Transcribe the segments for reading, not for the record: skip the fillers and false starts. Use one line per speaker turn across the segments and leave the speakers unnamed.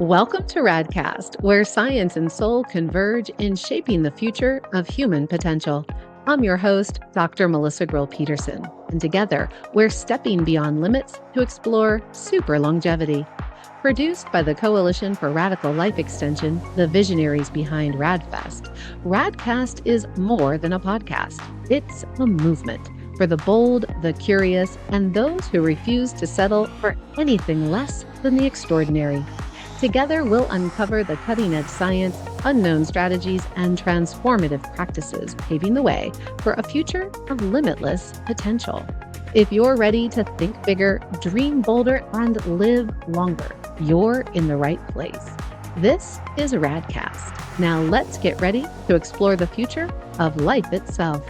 Welcome to RadCast, where science and soul converge in shaping the future of human potential. I'm your host, Dr. Melissa Grill-Peterson, and together we're stepping beyond limits to explore super longevity. Produced by the Coalition for Radical Life Extension, the visionaries behind RadFest, RadCast is more than a podcast. It's a movement for the bold, the curious, and those who refuse to settle for anything less than the extraordinary. Together, we'll uncover the cutting-edge science, unknown strategies, and transformative practices, paving the way for a future of limitless potential. If you're ready to think bigger, dream bolder, and live longer, you're in the right place. This is RadCast. Now let's get ready to explore the future of life itself.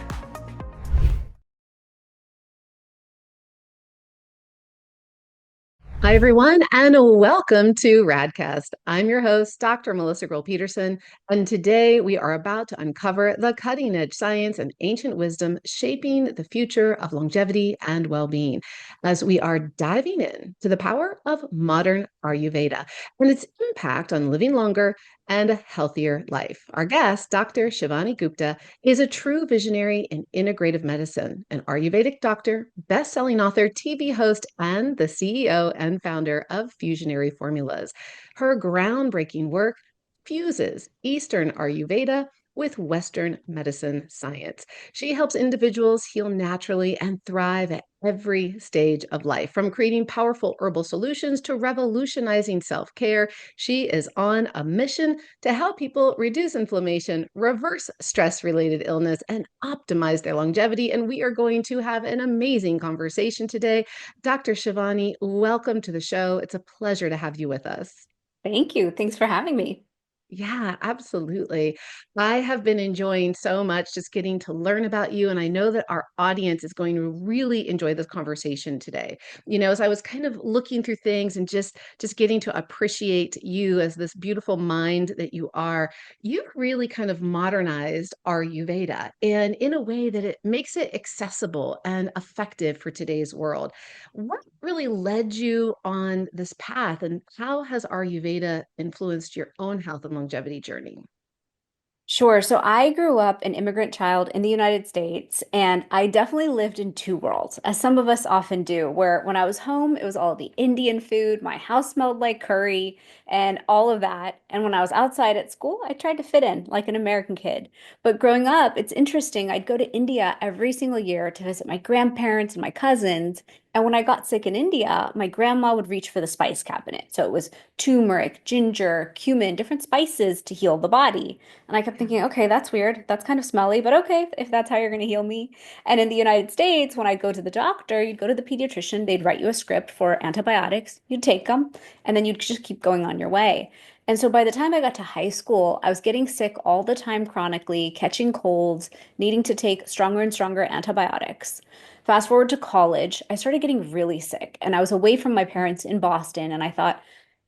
Hi, everyone, and welcome to RadCast. I'm your host, Dr. Melissa Grill-Peterson, and today we are about to uncover the cutting-edge science and ancient wisdom shaping the future of longevity and well-being as we are diving in to the power of modern Ayurveda and its impact on living longer and a healthier life. Our guest, Dr. Shivani Gupta, is a true visionary in integrative medicine, an Ayurvedic doctor, best-selling author, TV host, and the CEO and founder of Fusionary Formulas. Her groundbreaking work fuses Eastern Ayurveda with Western medicine science. She helps individuals heal naturally and thrive at every stage of life. From creating powerful herbal solutions to revolutionizing self-care, she is on a mission to help people reduce inflammation, reverse stress-related illness, and optimize their longevity. And we are going to have an amazing conversation today. Dr. Shivani, welcome to the show. It's a pleasure to have you with us.
Thank you. Thanks for having me.
Yeah, absolutely. I have been enjoying so much just getting to learn about you, and I know that our audience is going to really enjoy this conversation today. As I was kind of looking through things and just getting to appreciate you as this beautiful mind that you are, you've really kind of modernized Ayurveda and in a way that it makes it accessible and effective for today's world. What really led you on this path, and how has Ayurveda influenced your own health and longevity journey?
Sure. So I grew up an immigrant child in the United States, and I definitely lived in two worlds, as some of us often do, where when I was home, it was all the Indian food, my house smelled like curry, and all of that. And when I was outside at school, I tried to fit in like an American kid. But growing up, it's interesting. I'd go to India every single year to visit my grandparents and my cousins. And when I got sick in India, my grandma would reach for the spice cabinet. So it was turmeric, ginger, cumin, different spices to heal the body. And I kept thinking, okay, that's weird. That's kind of smelly, but okay, if that's how you're going to heal me. And in the United States, when I'd go to the doctor, you'd go to the pediatrician, they'd write you a script for antibiotics, you'd take them, and then you'd just keep going on your way. And so by the time I got to high school, I was getting sick all the time chronically, catching colds, needing to take stronger and stronger antibiotics. Fast forward to college, I started getting really sick, and I was away from my parents in Boston, and I thought,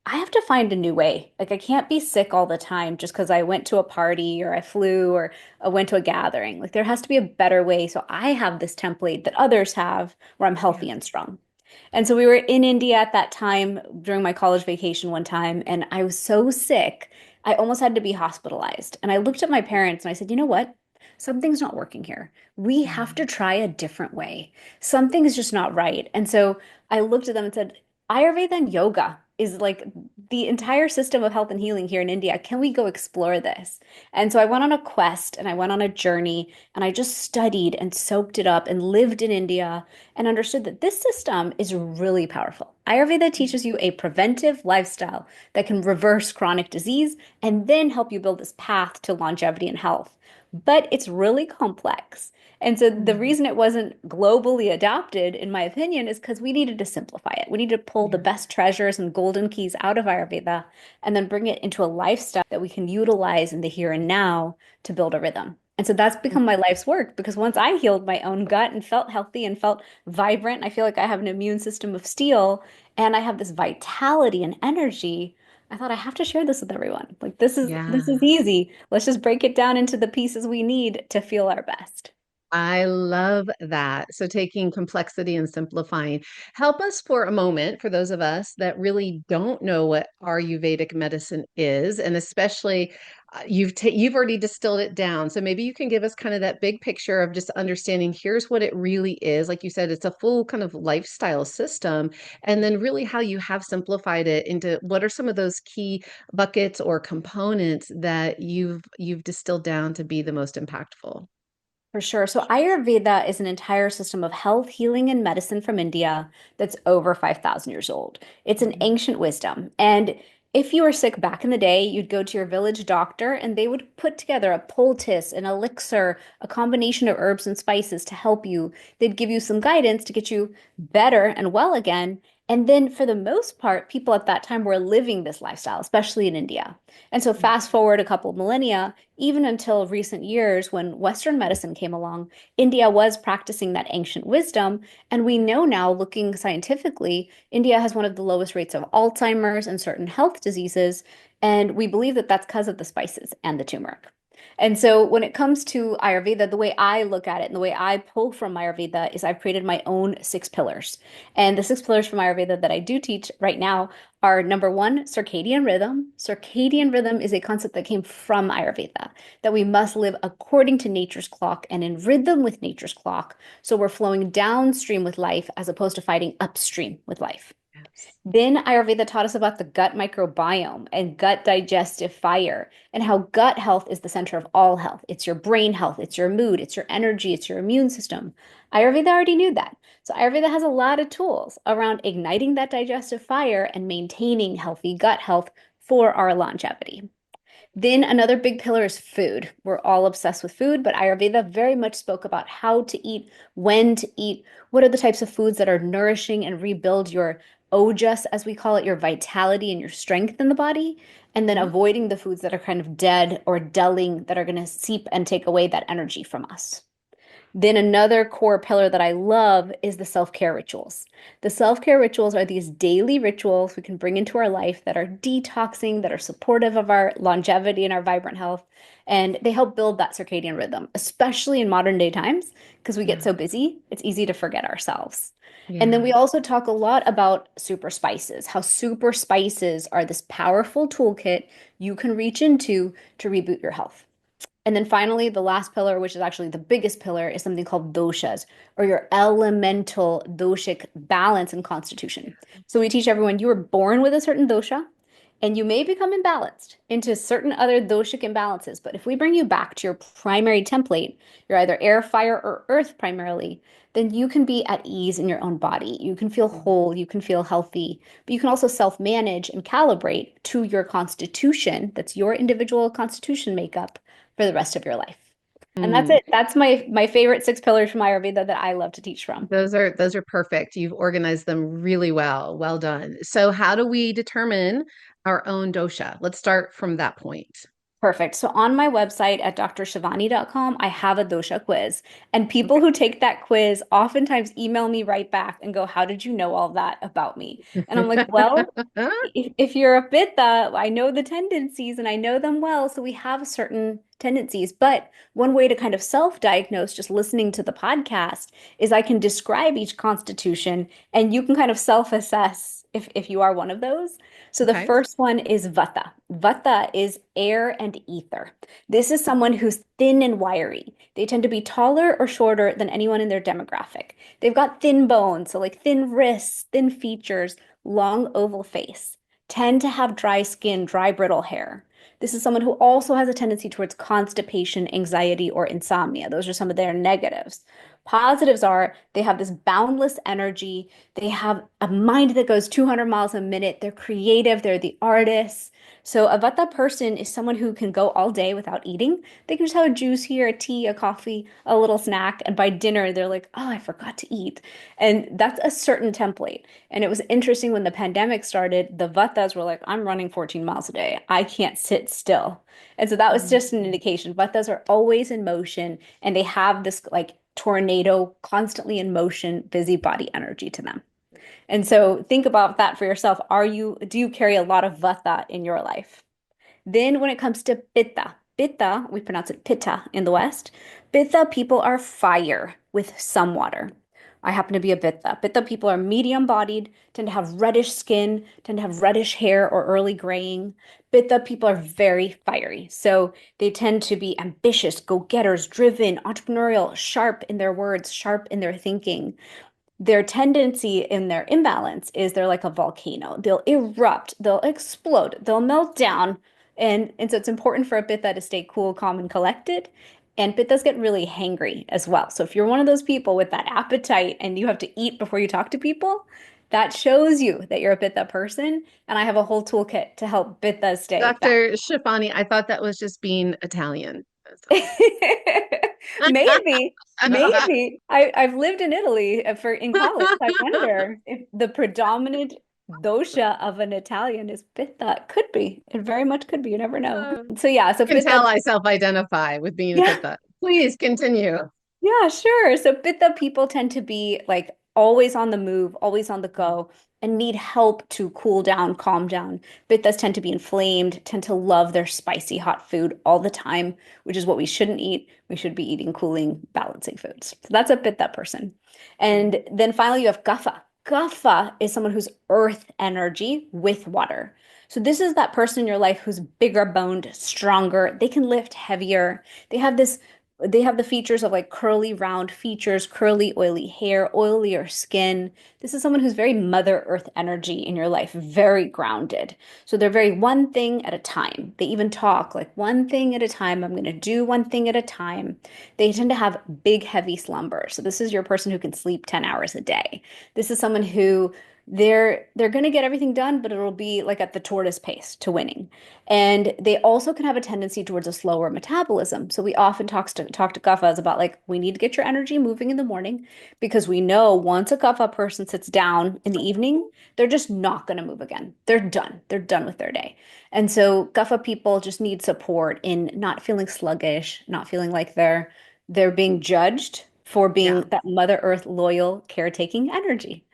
I have to find a new way. Like, I can't be sick all the time just because I went to a party or I flew or I went to a gathering. Like, there has to be a better way. So I have this template that others have where I'm
Yeah.
healthy and strong. And so we were in India at that time during my college vacation one time, and I was so sick, I almost had to be hospitalized. And I looked at my parents and I said, you know what? Something's not working here. We have to
Mm.
try a different way. Something's just not right. And so I looked at them and said, Ayurveda and yoga is like the entire system of health and healing here in India. Can we go explore this? And so I went on a quest and I went on a journey and I just studied and soaked it up and lived in India and understood that this system is really powerful. Ayurveda teaches you a preventive lifestyle that can reverse chronic disease and then help you build this path to longevity and health. But it's really complex. And so the
Mm.
reason it wasn't globally adopted, in my opinion, is because we needed to simplify it. We needed to pull the
Yeah.
best treasures and golden keys out of Ayurveda and then bring it into a lifestyle that we can utilize in the here and now to build a rhythm. And so that's become my life's work because once I healed my own gut and felt healthy and felt vibrant, I feel like I have an immune system of steel and I have this vitality and energy. I thought I have to share this with everyone. Like this is
Yeah.
easy. Let's just break it down into the pieces we need to feel our best.
I love that. So taking complexity and simplifying. Help us for a moment, for those of us that really don't know what Ayurvedic medicine is, and especially you've already distilled it down. So maybe you can give us kind of that big picture of just understanding here's what it really is. Like you said, it's a full kind of lifestyle system, and then really how you have simplified it into what are some of those key buckets or components that you've distilled down to be the most impactful.
For sure. So Ayurveda is an entire system of health, healing, and medicine from India that's over 5,000 years old. It's an
Mhm.
ancient wisdom. And if you were sick back in the day, you'd go to your village doctor and they would put together a poultice, an elixir, a combination of herbs and spices to help you. They'd give you some guidance to get you better and well again. And then, for the most part, people at that time were living this lifestyle, especially in India. And so, fast forward a couple of millennia, even until recent years when Western medicine came along, India was practicing that ancient wisdom. And we know now, looking scientifically, India has one of the lowest rates of Alzheimer's and certain health diseases. And we believe that that's because of the spices and the turmeric. And so when it comes to Ayurveda, the way I look at it and the way I pull from Ayurveda is I've created my own 6 pillars. And the 6 pillars from Ayurveda that I do teach right now are number one, circadian rhythm. Circadian rhythm is a concept that came from Ayurveda, that we must live according to nature's clock and in rhythm with nature's clock. So we're flowing downstream with life as opposed to fighting upstream with life.
Yes.
Then Ayurveda taught us about the gut microbiome and gut digestive fire, and how gut health is the center of all health. It's your brain health, it's your mood, it's your energy, it's your immune system. Ayurveda already knew that. So Ayurveda has a lot of tools around igniting that digestive fire and maintaining healthy gut health for our longevity. Then another big pillar is food. We're all obsessed with food, but Ayurveda very much spoke about how to eat, when to eat, what are the types of foods that are nourishing and rebuild your ojas, as we call it, your vitality and your strength in the body, and then
Mhm.
avoiding the foods that are kind of dead or dulling that are going to seep and take away that energy from us. Then another core pillar that I love is the self-care rituals. The self-care rituals are these daily rituals we can bring into our life that are detoxing, that are supportive of our longevity and our vibrant health. And they help build that circadian rhythm, especially in modern day times, because we get
Yeah.
so busy, it's easy to forget ourselves. And then
Yeah.
we also talk a lot about super spices, how super spices are this powerful toolkit you can reach into to reboot your health. And then finally, the last pillar, which is actually the biggest pillar, is something called doshas, or your elemental doshic balance and constitution. So we teach everyone you were born with a certain dosha, and you may become imbalanced into certain other doshic imbalances. But if we bring you back to your primary template, you're either air, fire, or earth primarily, then you can be at ease in your own body. You can feel whole, you can feel healthy, but you can also self-manage and calibrate to your constitution. That's your individual constitution makeup for the rest of your life. And that's
Mm.
it. That's my favorite 6 pillars from Ayurveda that I love to teach from.
Those are perfect. You've organized them really well. Well done. So how do we determine our own dosha? Let's start from that point.
Perfect. So on my website at drshivani.com, I have a dosha quiz. And people
Okay.
who take that quiz oftentimes email me right back and go, "How did you know all that about me?" And I'm like, well, if you're a pitta, I know the tendencies and I know them well. So we have certain tendencies. But one way to kind of self-diagnose, just listening to the podcast, is I can describe each constitution and you can kind of self-assess if you are one of those. So the
Okay.
first one is Vata. Vata is air and ether. This is someone who's thin and wiry. They tend to be taller or shorter than anyone in their demographic. They've got thin bones, so like thin wrists, thin features, long oval face, tend to have dry skin, dry brittle hair. This is someone who also has a tendency towards constipation, anxiety, or insomnia. Those are some of their negatives. Positives are they have this boundless energy. They have a mind that goes 200 miles a minute. They're creative. They're the artists. So a Vata person is someone who can go all day without eating. They can just have a juice here, a tea, a coffee, a little snack, and by dinner they're like, "Oh, I forgot to eat." And that's a certain template. And it was interesting when the pandemic started, the Vatas were like, "I'm running 14 miles a day. I can't sit still." And so that was just an
Mm.
indication. Vatas are always in motion and they have this like tornado, constantly in motion, busybody energy to them. And so think about that for yourself. Do you carry a lot of vata in your life? Then when it comes to pitta, Pitta, we pronounce it pitta in the West. Pitta people are fire with some water. I happen to be a pitta. Pitta people are medium bodied, tend to have reddish skin, tend to have reddish hair or early graying. Pitta people are very fiery. So they tend to be ambitious, go-getters, driven, entrepreneurial, sharp in their words, sharp in their thinking. Their tendency in their imbalance is they're like a volcano. They'll erupt, they'll explode, they'll melt down. And so it's important for a pitta to stay cool, calm, and collected. And pittas get really hangry as well. So if you're one of those people with that appetite and you have to eat before you talk to people, that shows you that you're a pitta person. And I have a whole toolkit to help pittas stay back.
Dr. Shivani, I thought that was just being Italian.
Maybe, maybe. I've lived in Italy for in college. I wonder if the predominant dosha of an Italian is pitta. Could be. It very much could be. You never know. So yeah, so
Can
pitta,
tell I self-identify with being a
yeah,
pitta. Please continue.
yeah, sure. So pitta people tend to be like always on the move, always on the go, and need help to cool down, calm down. Pittas tend to be inflamed, tend to love their spicy hot food all the time, which is what we shouldn't eat. We should be eating cooling, balancing foods. So that's a pitta person. And then finally you have kapha. Kapha is someone who's earth energy with water. So this is that person in your life who's bigger boned, stronger. They can lift heavier. They have this they have the features of like curly, round features, curly, oily hair, oilier skin. This is someone who's very Mother Earth energy in your life, very grounded. So they're very one thing at a time. They even talk like one thing at a time. I'm going to do one thing at a time. They tend to have big, heavy slumbers. So this is your person who can sleep 10 hours a day. This is someone who they're going to get everything done, but it'll be like at the tortoise pace to winning. And they also can have a tendency towards a slower metabolism. So we often talk to kaphas about like we need to get your energy moving in the morning because we know once a kapha person sits down in the evening, they're just not going to move again. They're done. They're done with their day. And so kapha people just need support in not feeling sluggish, not feeling like they're being judged for being
Yeah.
that Mother Earth loyal, caretaking energy.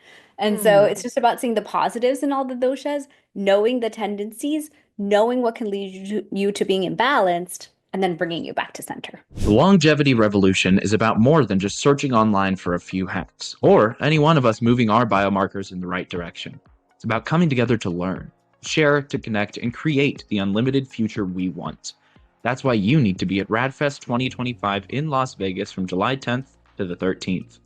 And so
Mm.
it's just about seeing the positives in all the doshas, knowing the tendencies, knowing what can lead you to being imbalanced, and then bringing you back to center.
The longevity revolution is about more than just searching online for a few hacks, or any one of us moving our biomarkers in the right direction. It's about coming together to learn, share, to connect, and create the unlimited future we want. That's why you need to be at RadFest 2025 in Las Vegas from July 10th to the 13th.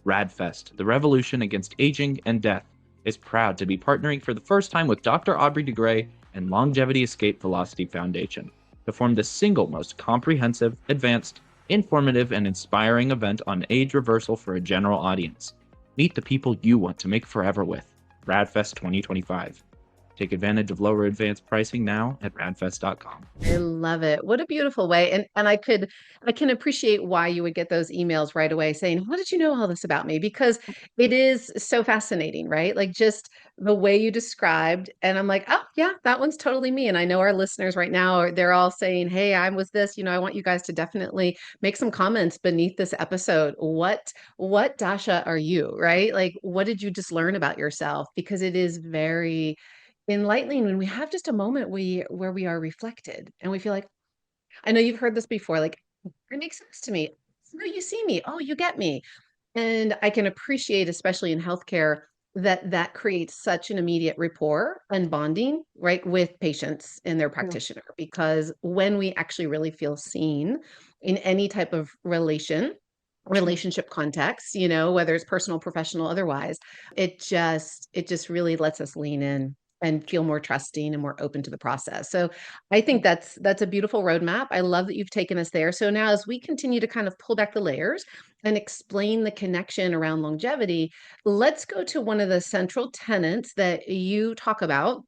RadFest, the revolution against aging and death, is proud to be partnering for the first time with Dr. Aubrey de Grey and Longevity Escape Velocity Foundation to form the single most comprehensive, advanced, informative, and inspiring event on age reversal for a general audience. Meet the people you want to make forever with. RadFest 2025. Take advantage of lower advanced pricing now at radfest.com.
I love it. What a beautiful way. And I can appreciate why you would get those emails right away saying, "How did you know all this about me?" Because it is so fascinating, right? Like just the way you described. And I'm like, "Oh, yeah, that one's totally me." And I know our listeners right now they're all saying, "Hey, I was this, I want you guys to definitely make some comments beneath this episode. What Dasha are you, right? Like what did you just learn about yourself? Because it is very enlightening when we have just a moment where we are reflected and we feel like, I know you've heard this before, like, it makes sense to me. No, you see me. Oh, you get me. And I can appreciate, especially in healthcare, that that creates such an immediate rapport and bonding, right, with patients and their
Yeah.
practitioner. Because when we actually really feel seen in any type of relationship context, whether it's personal, professional, otherwise, it just really lets us lean in and feel more trusting and more open to the process. So I think that's a beautiful roadmap. I love that you've taken us there. So now as we continue to kind of pull back the layers and explain the connection around longevity, let's go to one of the central tenets that you talk about,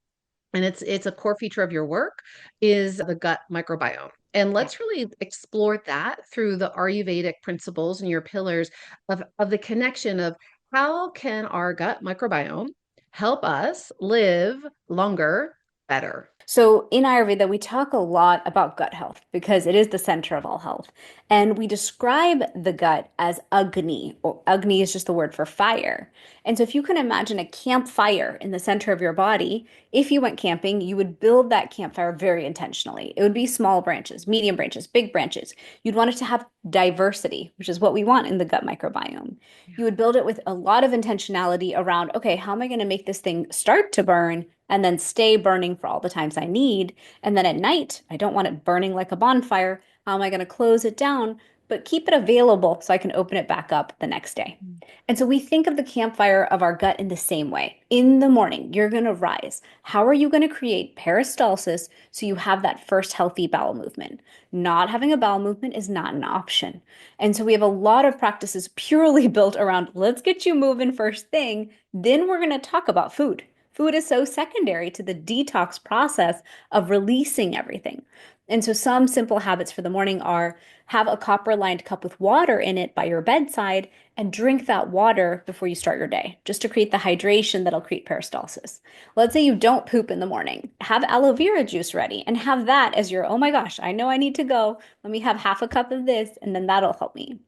and it's a core feature of your work, is the gut microbiome. And
Yeah.
let's really explore that through the Ayurvedic principles and your pillars of the connection of how can our gut microbiome help us live longer, better.
So in Ayurveda, we talk a lot about gut health because it is the center of all health. And we describe the gut as Agni, or Agni is just the word for fire. And so if you can imagine a campfire in the center of your body, if you went camping, you would build that campfire very intentionally. It would be small branches, medium branches, big branches. You'd want it to have diversity, which is what we want in the gut microbiome. You would build it with a lot of intentionality around, okay, how am I going to make this thing start to burn and then stay burning for all the times I need? And then at night, I don't want it burning like a bonfire. How am I going to close it down, but keep it available so I can open it back up the next day? And so we think of the campfire of our gut in the same way. In the morning, you're going to rise. How are you going to create peristalsis so you have that first healthy bowel movement? Not having a bowel movement is not an option. And so we have a lot of practices purely built around let's get you moving first thing. Then we're going to talk about food. Food is so secondary to the detox process of releasing everything. And so some simple habits for the morning are have a copper-lined cup with water in it by your bedside and drink that water before you start your day, just to create the hydration that'll create peristalsis. Let's say you don't poop in the morning. Have aloe vera juice ready and have that as your, oh my gosh, I know I need to go. Let me have half a cup of this, and then that'll help me.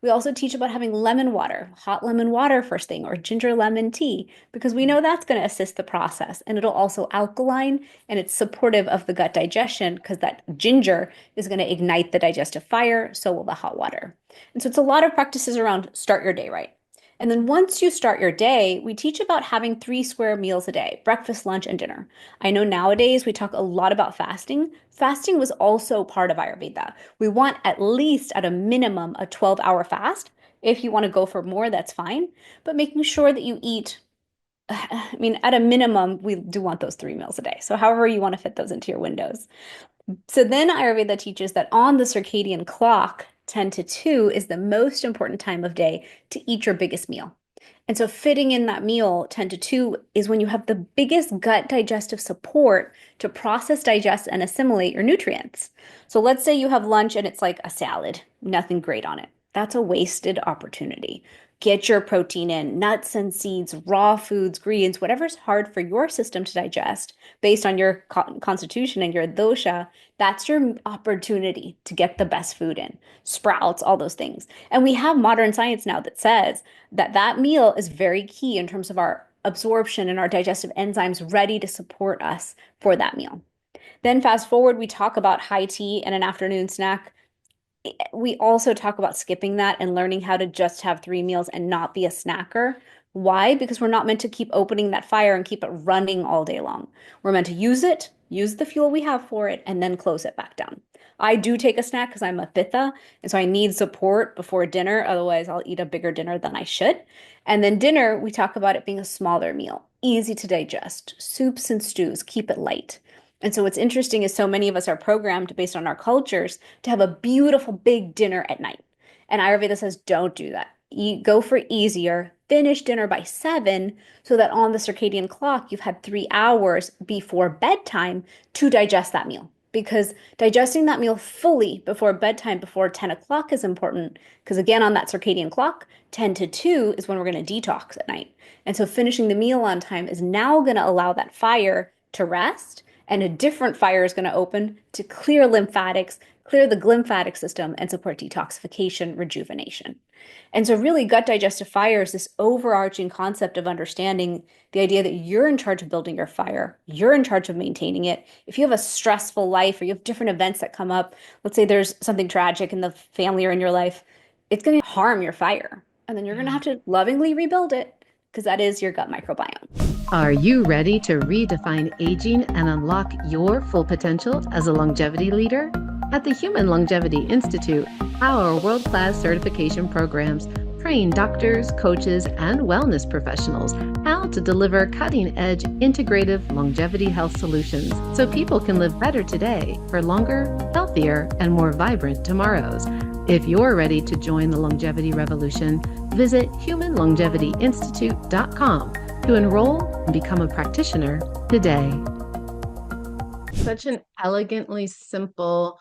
We also teach about having lemon water, hot lemon water first thing, or ginger lemon tea, because we know that's going to assist the process. And it'll also alkaline and it's supportive of the gut digestion because that ginger is going to ignite the digestive fire, so will the hot water. And so it's a lot of practices around start your day right. And then once you start your day, we teach about having 3 square meals a day, breakfast, lunch, and dinner. I know nowadays we talk a lot about fasting. Fasting was also part of Ayurveda. We want at least at a minimum a 12-hour fast. If you want to go for more, that's fine. But making sure that you eat, I mean, at a minimum, we do want those 3 meals a day. So however you want to fit those into your windows. So then Ayurveda teaches that on the circadian clock, 10 to 2 is the most important time of day to eat your biggest meal. And so fitting in that meal 10 to 2 is when you have the biggest gut digestive support to process, digest, and assimilate your nutrients. So let's say you have lunch and it's like a salad, nothing great on it. That's a wasted opportunity. Get your protein in, nuts and seeds, raw foods, greens, whatever's hard for your system to digest based on your constitution and your dosha. That's your opportunity to get the best food in, sprouts, all those things. And we have modern science now that says that that meal is very key in terms of our absorption and our digestive enzymes ready to support us for that meal. Then fast forward, we talk about high tea and an afternoon snack. We also talk about skipping that and learning how to just have 3 meals and not be a snacker. Why? Because we're not meant to keep opening that fire and keep it running all day long. We're meant to use it, use the fuel we have for it, and then close it back down. I do take a snack because I'm a pitta, and so I need support before dinner. Otherwise, I'll eat a bigger dinner than I should. And then dinner, we talk about it being a smaller meal, easy to digest, soups and stews, keep it light. And so what's interesting is so many of us are programmed based on our cultures to have a beautiful big dinner at night. And Ayurveda says, don't do that. Go for easier, finish dinner by 7 so that on the circadian clock, you've had 3 hours before bedtime to digest that meal. Because digesting that meal fully before bedtime, before 10 o'clock is important. Because again, on that circadian clock, 10 to 2 is when we're going to detox at night. And so finishing the meal on time is now going to allow that fire to rest, and a different fire is going to open to clear lymphatics, clear the glymphatic system, and support detoxification, rejuvenation. And so really gut digestive fire is this overarching concept of understanding the idea that you're in charge of building your fire. You're in charge of maintaining it. If you have a stressful life or you have different events that come up, let's say there's something tragic in the family or in your life, it's going to harm your fire. And then you're going to have to lovingly rebuild it because that is your gut microbiome.
Are you ready to redefine aging and unlock your full potential as a longevity leader? At the Human Longevity Institute, our world-class certification programs train doctors, coaches, and wellness professionals how to deliver cutting-edge integrative longevity health solutions so people can live better today for longer, healthier, and more vibrant tomorrows. If you're ready to join the longevity revolution, visit humanlongevityinstitute.com to enroll and become a practitioner today. Such an elegantly simple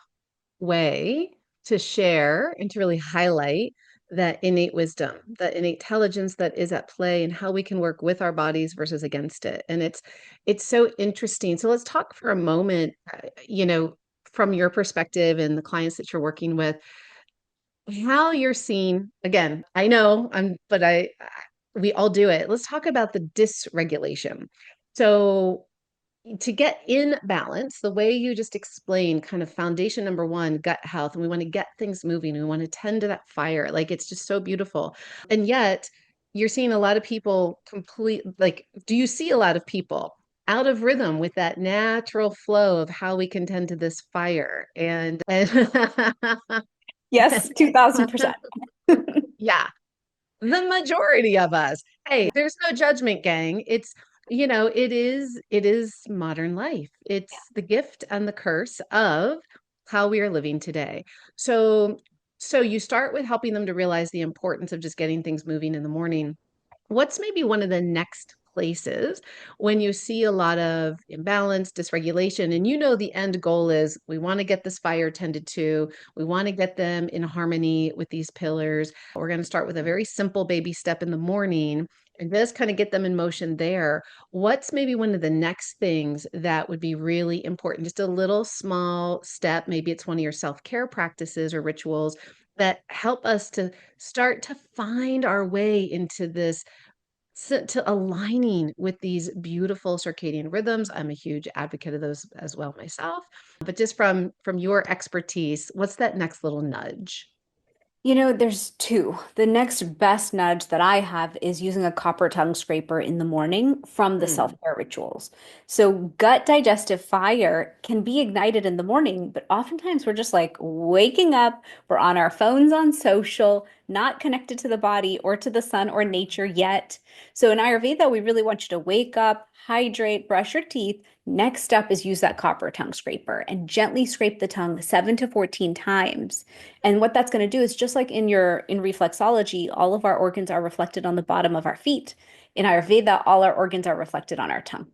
way to share and to really highlight that innate wisdom, that innate intelligence that is at play, and how we can work with our bodies versus against it. And it's so interesting. So let's talk for a moment, from your perspective and the clients that you're working with, how you're seeing, again, I know but we all do it. Let's talk about the dysregulation. So to get in balance, the way you just explained, kind of foundation number one, gut health, and we want to get things moving. We want to tend to that fire. Like it's just so beautiful. And yet you're seeing a lot of people do you see a lot of people out of rhythm with that natural flow of how we can tend to this fire? And
Yes, 2000%.
yeah, the majority of us. Hey, there's no judgment, gang. It is modern life. It's the gift and the curse of how we are living today. So you start with helping them to realize the importance of just getting things moving in the morning. What's maybe one of the next places when you see a lot of imbalance, dysregulation, and the end goal is we want to get this fire tended to, we want to get them in harmony with these pillars. We're going to start with a very simple baby step in the morning and just kind of get them in motion there. What's maybe one of the next things that would be really important? Just a little small step. Maybe it's one of your self-care practices or rituals that help us to start to find our way into this, to aligning with these beautiful circadian rhythms. I'm a huge advocate of those as well myself. But just from your expertise, what's that next little nudge?
There's two. The next best nudge that I have is using a copper tongue scraper in the morning from the
Mm,
self-care rituals. So gut digestive fire can be ignited in the morning, but oftentimes we're just like waking up, we're on our phones on social, not connected to the body or to the sun or nature yet. So in Ayurveda, we really want you to wake up, hydrate, brush your teeth. Next step is use that copper tongue scraper and gently scrape the tongue 7 to 14 times. And what that's going to do is just like in reflexology, all of our organs are reflected on the bottom of our feet. In Ayurveda, all our organs are reflected on our tongue.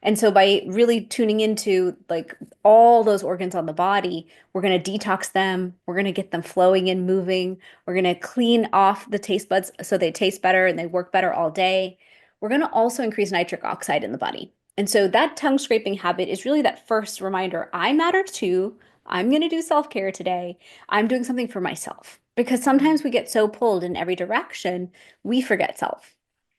And so by really tuning into like all those organs on the body, we're going to detox them. We're going to get them flowing and moving. We're going to clean off the taste buds so they taste better and they work better all day. We're going to also increase nitric oxide in the body. And so that tongue scraping habit is really that first reminder, I matter too. I'm going to do self-care today. I'm doing something for myself because sometimes we get so pulled in every direction, we forget self.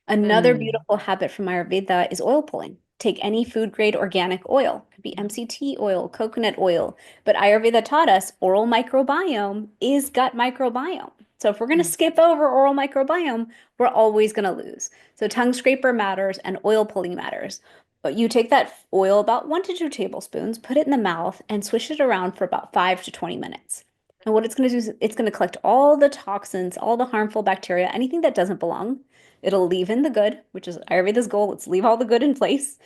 Another
mm,
beautiful habit from Ayurveda is oil pulling. Take any food grade organic oil, it could be MCT oil, coconut oil, but Ayurveda taught us oral microbiome is gut microbiome. So if we're going to
mm,
skip over oral microbiome, we're always going to lose. So tongue scraper matters and oil pulling matters. But you take that oil, about 1 to 2 tablespoons, put it in the mouth and swish it around for about 5 to 20 minutes. And what it's going to do is it's going to collect all the toxins, all the harmful bacteria, anything that doesn't belong. It'll leave in the good, which is Ayurveda's goal. Let's leave all the good in place.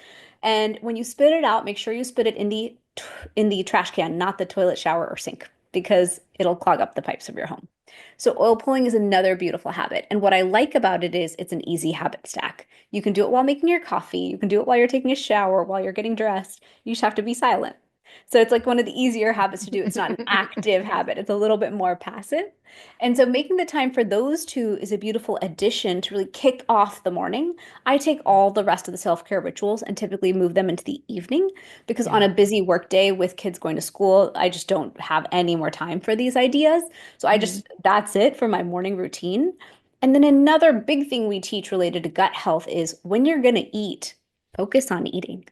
And when you spit it out, make sure you spit it in the trash can, not the toilet, shower, or sink, because it'll clog up the pipes of your home. So oil pulling is another beautiful habit. And what I like about it is it's an easy habit stack. You can do it while making your coffee. You can do it while you're taking a shower, while you're getting dressed. You just have to be silent. So it's like one of the easier habits to do. It's not an active habit. It's a little bit more passive. And so making the time for those two is a beautiful addition to really kick off the morning. I take all the rest of the self-care rituals and typically move them into the evening because on
yeah.
a busy work day with kids going to school, I just don't have any more time for these ideas. So
Mhm.
that's it for my morning routine. And then another big thing we teach related to gut health is when you're going to eat, focus on eating.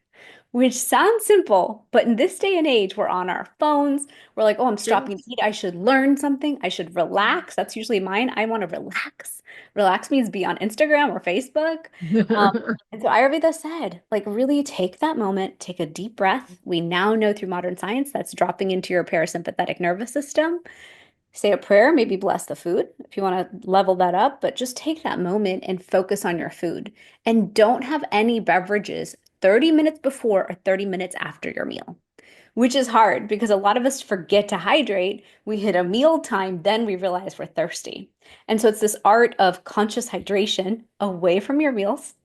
Which sounds simple, but in this day and age, we're on our phones. We're like, oh, I'm stopping to
Truth.
eat. I should learn something. I should relax. That's usually mine. I want to relax. Relax means be on Instagram or Facebook. Um, and so Ayurveda said, like, really take that moment, take a deep breath. We now know through modern science that's dropping into your parasympathetic nervous system. Say a prayer, maybe bless the food if you want to level that up, but just take that moment and focus on your food. And don't have any beverages 30 minutes before or 30 minutes after your meal, which is hard because a lot of us forget to hydrate. We hit a meal time, then we realize we're thirsty. And so it's this art of conscious hydration away from your meals.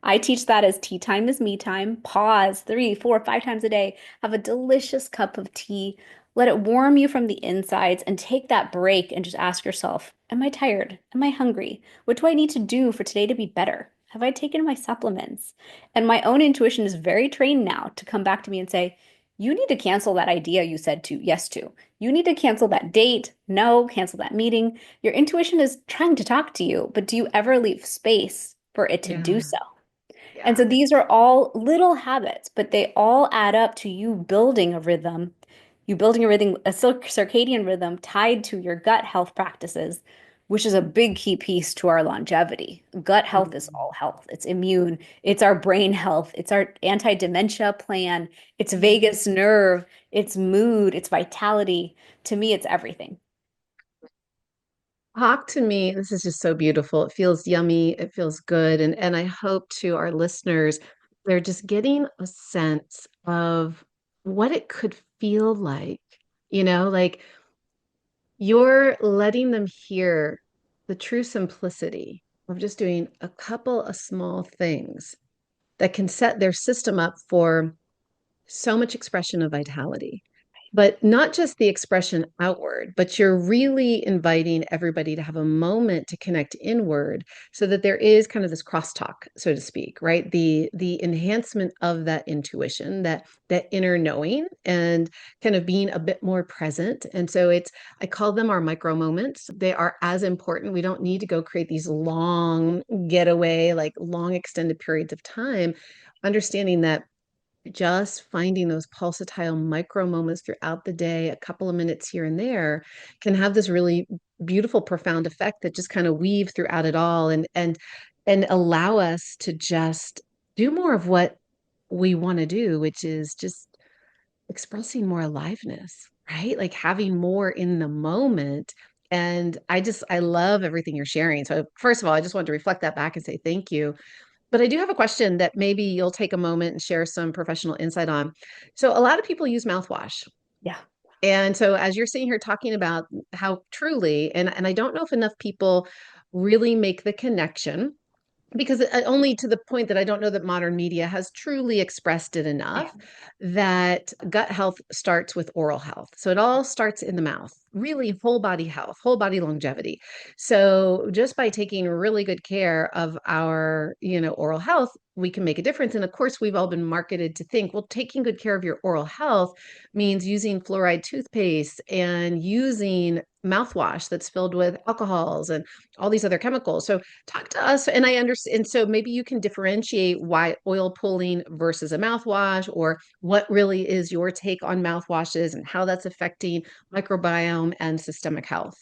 I teach that as tea time is me time. Pause 3, 4, 5 times a day. Have a delicious cup of tea Let it warm you from the insides and take that break and just ask yourself, am I tired? Am I hungry? What do I need to do for today to be better? Have I taken my supplements? And my own intuition is very trained now to come back to me and say, you need to cancel that idea you said to yes to. You need to cancel that date. No, cancel that meeting. Your intuition is trying to talk to you, but do you ever leave space for it to do
Yeah.
so? And so
Yeah.
these are all little habits, but they all add up to you building a rhythm, a circadian rhythm tied to your gut health practices, which is a big key piece to our longevity. Gut health is all health. It's immune, it's our brain health, it's our anti-dementia plan, it's
Mhm.
vagus nerve, it's mood, it's vitality. To me, it's everything.
Talk to me. This is just so beautiful. It feels yummy. It feels good. And I hope to our listeners, they're just getting a sense of what it could feel like, like you're letting them hear the true simplicity of just doing a couple of small things that can set their system up for so much expression of vitality, but not just the expression outward, but you're really inviting everybody to have a moment to connect inward so that there is kind of this crosstalk, so to speak, right? The enhancement of that intuition, that inner knowing and kind of being a bit more present. And so I call them our micro moments. They are as important. We don't need to go create these long getaway, like long extended periods of time, understanding that just finding those pulsatile micro moments throughout the day, a couple of minutes here and there, can have this really beautiful, profound effect that just kind of weave throughout it all and allow us to just do more of what we want to do, which is just expressing more aliveness, right? Like having more in the moment. And I love everything you're sharing. So first of all, I just wanted to reflect that back and say thank you, but I do have a question that maybe you'll take a moment and share some professional insight on. So, a lot of people use mouthwash.
Yeah.
And so, as you're sitting here talking about how truly, and I don't know if enough people really make the connection because only to the point that I don't know that modern media has truly expressed it enough that gut health starts with oral health. So it all starts in the mouth, really whole body health, whole body longevity. So just by taking really good care of our, oral health, we can make a difference. And of course, we've all been marketed to think, well, taking good care of your oral health means using fluoride toothpaste and using mouthwash that's filled with alcohols and all these other chemicals. So talk to us, and I understand. And so maybe you can differentiate why oil pulling versus a mouthwash, or what really is your take on mouthwashes and how that's affecting microbiome and systemic health.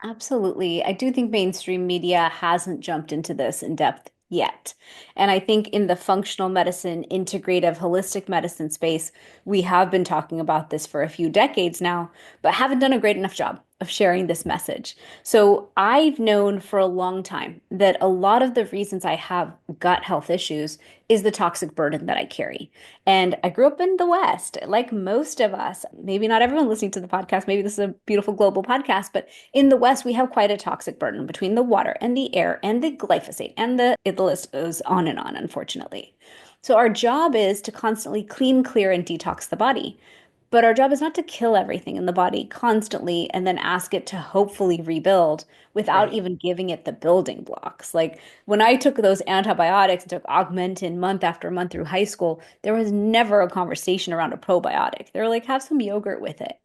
Absolutely. I do think mainstream media hasn't jumped into this in depth yet. And I think in the functional medicine, integrative, holistic medicine space, we have been talking about this for a few decades now, but haven't done a great enough job of sharing this message. So I've known for a long time that a lot of the reasons I have gut health issues is the toxic burden that I carry. And I grew up in the West, like most of us. Maybe not everyone listening to the podcast. Maybe this is a beautiful global podcast, but in the West, we have quite a toxic burden between the water and the air and the glyphosate and the list goes on and on, unfortunately. So our job is to constantly clean, clear, and detox the body. But our job is not to kill everything in the body constantly and then ask it to hopefully rebuild without
Right.
even giving it the building blocks. Like when I took those antibiotics and took Augmentin month after month through high school, there was never a conversation around a probiotic. They were like, have some yogurt with it.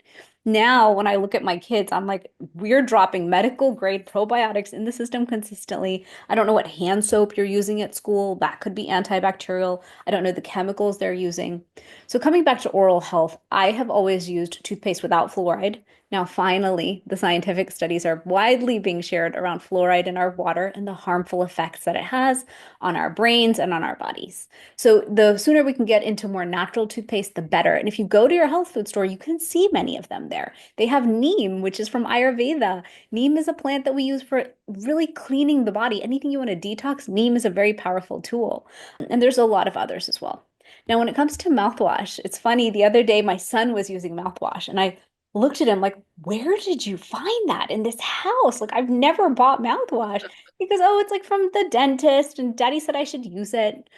Now, when I look at my kids, I'm like, we're dropping medical grade probiotics in the system consistently. I don't know what hand soap you're using at school. That could be antibacterial. I don't know the chemicals they're using. So coming back to oral health, I have always used toothpaste without fluoride. Now, finally, the scientific studies are widely being shared around fluoride in our water and the harmful effects that it has on our brains and on our bodies. So the sooner we can get into more natural toothpaste, the better. And if you go to your health food store, you can see many of them there. They have neem, which is from Ayurveda. Neem is a plant that we use for really cleaning the body. Anything you want to detox, neem is a very powerful tool. And there's a lot of others as well. Now, when it comes to mouthwash, it's funny. The other day, my son was using mouthwash, and I looked at him like, where did you find that in this house? Like, I've never bought mouthwash because, oh, it's like from the dentist, and daddy said I should use it.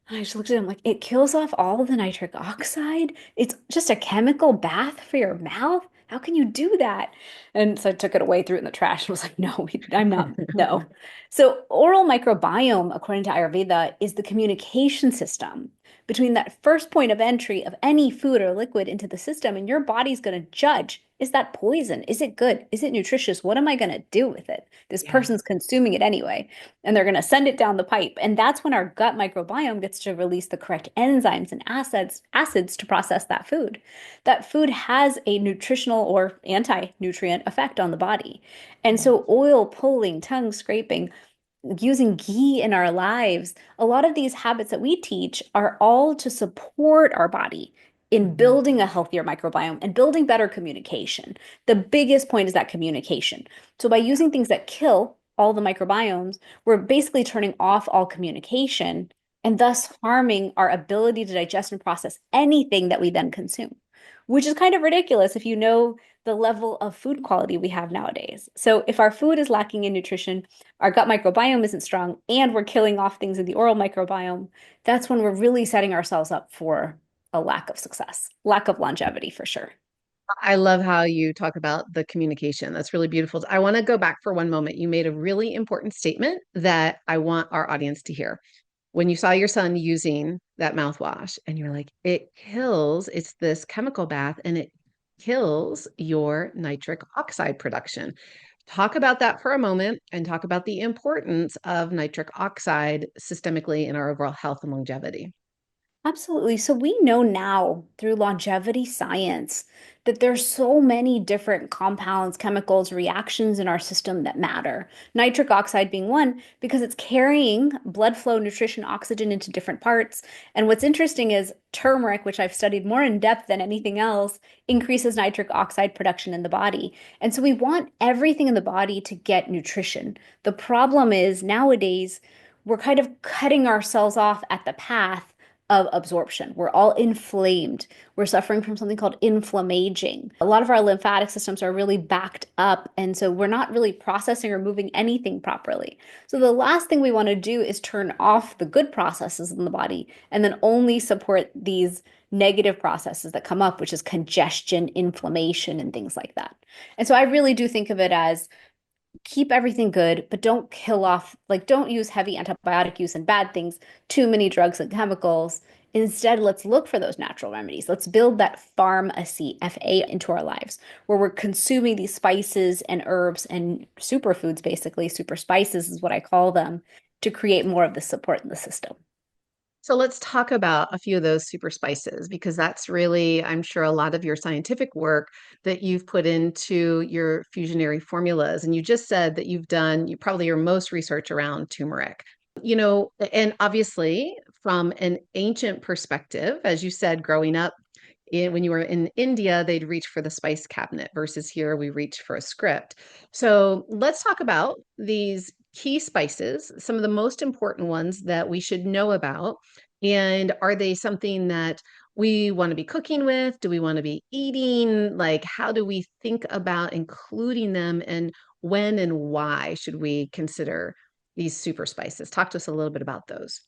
And I just looked at him like, it kills off all the nitric oxide. It's just a chemical bath for your mouth. How can you do that? And so I took it away, threw it in the trash, and was like, no, I'm not, no. So, oral microbiome, according to Ayurveda, is the communication system between that first point of entry of any food or liquid into the system, and your body's going to judge, is that poison? Is it good? Is it nutritious? What am I going to do with it? This
Yeah.
person's consuming it anyway, and they're going to send it down the pipe. And that's when our gut microbiome gets to release the correct enzymes and acids to process that food. That food has a nutritional or anti-nutrient effect on the body. And so oil pulling, tongue scraping, using ghee in our lives, a lot of these habits that we teach are all to support our body in
Mhm.
building a healthier microbiome and building better communication. The biggest point is that communication. So by using things that kill all the microbiomes, we're basically turning off all communication and thus harming our ability to digest and process anything that we then consume, which is kind of ridiculous if you know the level of food quality we have nowadays. So if our food is lacking in nutrition, our gut microbiome isn't strong, and we're killing off things in the oral microbiome, that's when we're really setting ourselves up for a lack of success, lack of longevity for sure.
I love how you talk about the communication. That's really beautiful. I want to go back for one moment. You made a really important statement that I want our audience to hear. When you saw your son using that mouthwash and you're like, it kills, it's this chemical bath and it kills your nitric oxide production. Talk about that for a moment and talk about the importance of nitric oxide systemically in our overall health and longevity.
Absolutely. So we know now through longevity science that there's so many different compounds, chemicals, reactions in our system that matter. Nitric oxide being one because it's carrying blood flow, nutrition, oxygen into different parts. And what's interesting is turmeric, which I've studied more in depth than anything else, increases nitric oxide production in the body. And so we want everything in the body to get nutrition. The problem is nowadays we're kind of cutting ourselves off at the path of absorption. We're all inflamed. We're suffering from something called inflammaging. A lot of our lymphatic systems are really backed up, and so we're not really processing or moving anything properly. So the last thing we want to do is turn off the good processes in the body and then only support these negative processes that come up, which is congestion, inflammation, and things like that. And so I really do think of it as keep everything good, but don't kill off, like, don't use heavy antibiotic use and bad things, too many drugs and chemicals. Instead, let's look for those natural remedies. Let's build that pharmacy, FA, into our lives, where we're consuming these spices and herbs and superfoods, basically. Super spices is what I call them, to create more of the support in the system.
So let's talk about a few of those super spices because that's really, I'm sure, a lot of your scientific work that you've put into your fusionary formulas. And you just said that you've done you probably your most research around turmeric. And obviously from an ancient perspective, as you said, growing up when you were in India, they'd reach for the spice cabinet versus here we reach for a script. So let's talk about these key spices, some of the most important ones that we should know about. And are they something that we want to be cooking with? Do we want to be eating? Like, how do we think about including them? And when and why should we consider these super spices? Talk to us a little bit about those.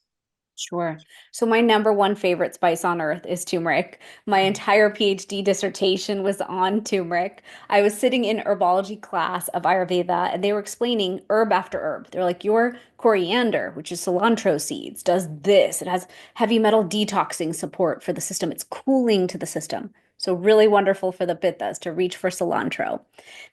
Sure. So my number one favorite spice on earth is turmeric. My entire PhD dissertation was on turmeric. I was sitting in herbology class of Ayurveda and they were explaining herb after herb. They're like, your coriander, which is cilantro seeds, does this. It has heavy metal detoxing support for the system. It's cooling to the system. So really wonderful for the pittas to reach for cilantro.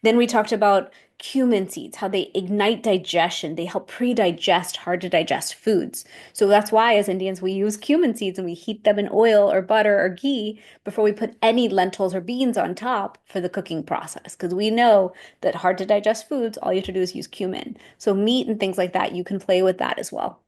Then we talked about cumin seeds, how they ignite digestion. They help pre-digest hard to digest foods. So that's why, as Indians, we use cumin seeds and we heat them in oil or butter or ghee before we put any lentils or beans on top for the cooking process. Because we know that hard to digest foods, all you have to do is use cumin. So meat and things like that, you can play with that as well.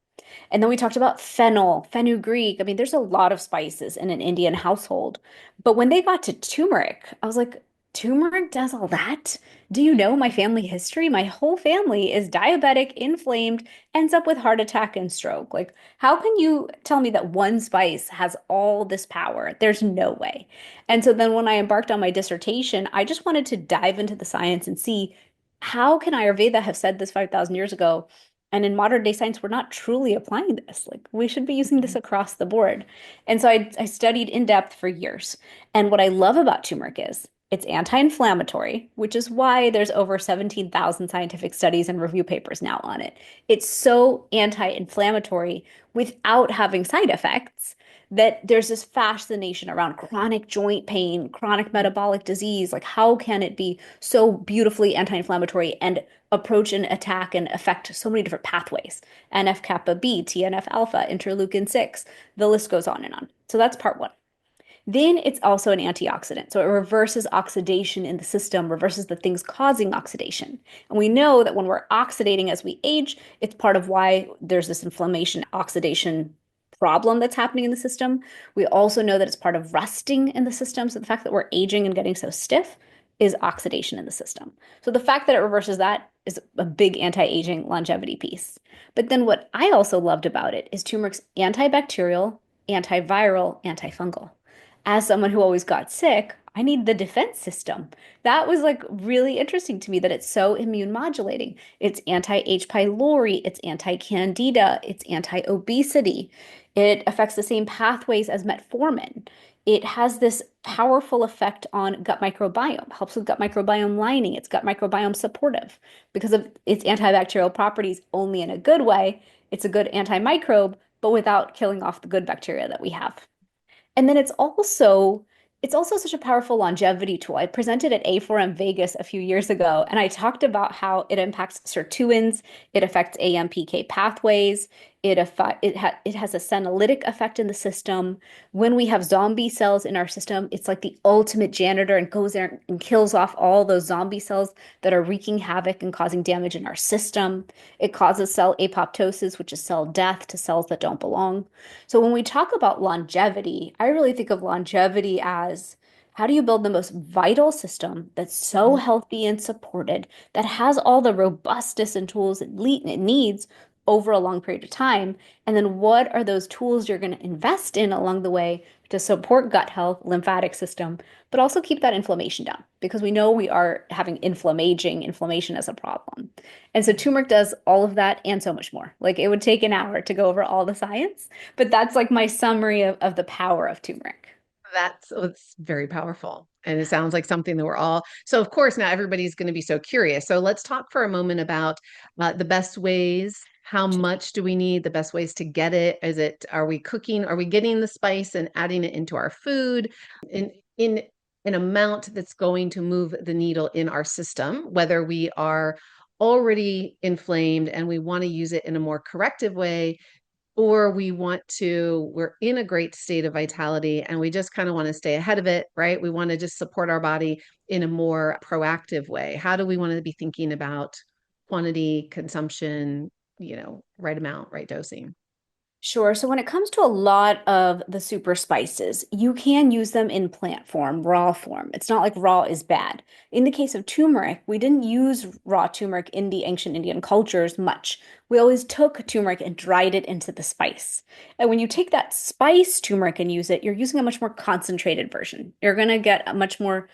And then we talked about fennel, fenugreek. I mean, there's a lot of spices in an Indian household. But when they got to turmeric, I was like, turmeric does all that? Do you know my family history? My whole family is diabetic, inflamed, ends up with heart attack and stroke. Like, how can you tell me that one spice has all this power? There's no way. And so then when I embarked on my dissertation, I just wanted to dive into the science and see how can Ayurveda have said this 5,000 years ago? And in modern day science, we're not truly applying this. Like we should be using this across the board. And so I studied in depth for years. And what I love about turmeric is it's anti-inflammatory, which is why there's over 17,000 scientific studies and review papers now on it. It's so anti-inflammatory without having side effects that there's this fascination around chronic joint pain, chronic metabolic disease. Like, how can it be so beautifully anti-inflammatory and approach and attack and affect so many different pathways? NF-kappa B, TNF alpha, interleukin 6, the list goes on and on. So that's part one. Then it's also an antioxidant. So it reverses oxidation in the system, reverses the things causing oxidation. And we know that when we're oxidating as we age, it's part of why there's this inflammation oxidation problem that's happening in the system. We also know that it's part of rusting in the system. So the fact that we're aging and getting so stiff is oxidation in the system. So the fact that it reverses that is a big anti-aging longevity piece. But then what I also loved about it is turmeric's antibacterial, antiviral, antifungal. As someone who always got sick, I need the defense system. That was like really interesting to me that it's so immune modulating. It's anti-H. pylori, it's anti-candida, it's anti-obesity. It affects the same pathways as metformin. It has this powerful effect on gut microbiome, helps with gut microbiome lining. It's gut microbiome supportive because of its antibacterial properties only in a good way. It's a good antimicrobe, but without killing off the good bacteria that we have. And then it's also such a powerful longevity tool. I presented at A4M Vegas a few years ago, and I talked about how it impacts sirtuins, it affects AMPK pathways, it has a senolytic effect in the system. When we have zombie cells in our system, it's like the ultimate janitor and goes there and kills off all those zombie cells that are wreaking havoc and causing damage in our system. It causes cell apoptosis, which is cell death to cells that don't belong. So when we talk about longevity, I really think of longevity as how do you build the most vital system that's so
Mhm.
healthy and supported, that has all the robustness and tools it needs over a long period of time? And then what are those tools you're going to invest in along the way to support gut health, lymphatic system, but also keep that inflammation down? Because we know we are having inflammation as a problem. And so turmeric does all of that and so much more. Like it would take an hour to go over all the science, but that's like my summary of the power of turmeric.
It's very powerful. And it sounds like something that we're all, so of course, now everybody's going to be so curious. So let's talk for a moment about the best ways. How much do we need? The best ways to get it? Are we cooking? Are we getting the spice and adding it into our food in an amount that's going to move the needle in our system, whether we are already inflamed and we want to use it in a more corrective way, or we're in a great state of vitality and we just kind of want to stay ahead of it, right? We want to just support our body in a more proactive way. How do we want to be thinking about quantity, consumption, right amount, right dosing?
Sure. So when it comes to a lot of the super spices, you can use them in plant form, raw form. It's not like raw is bad. In the case of turmeric, we didn't use raw turmeric in the ancient Indian cultures much. We always took turmeric and dried it into the spice. And when you take that spice turmeric and use it, you're using a much more concentrated version. You're going to get a much more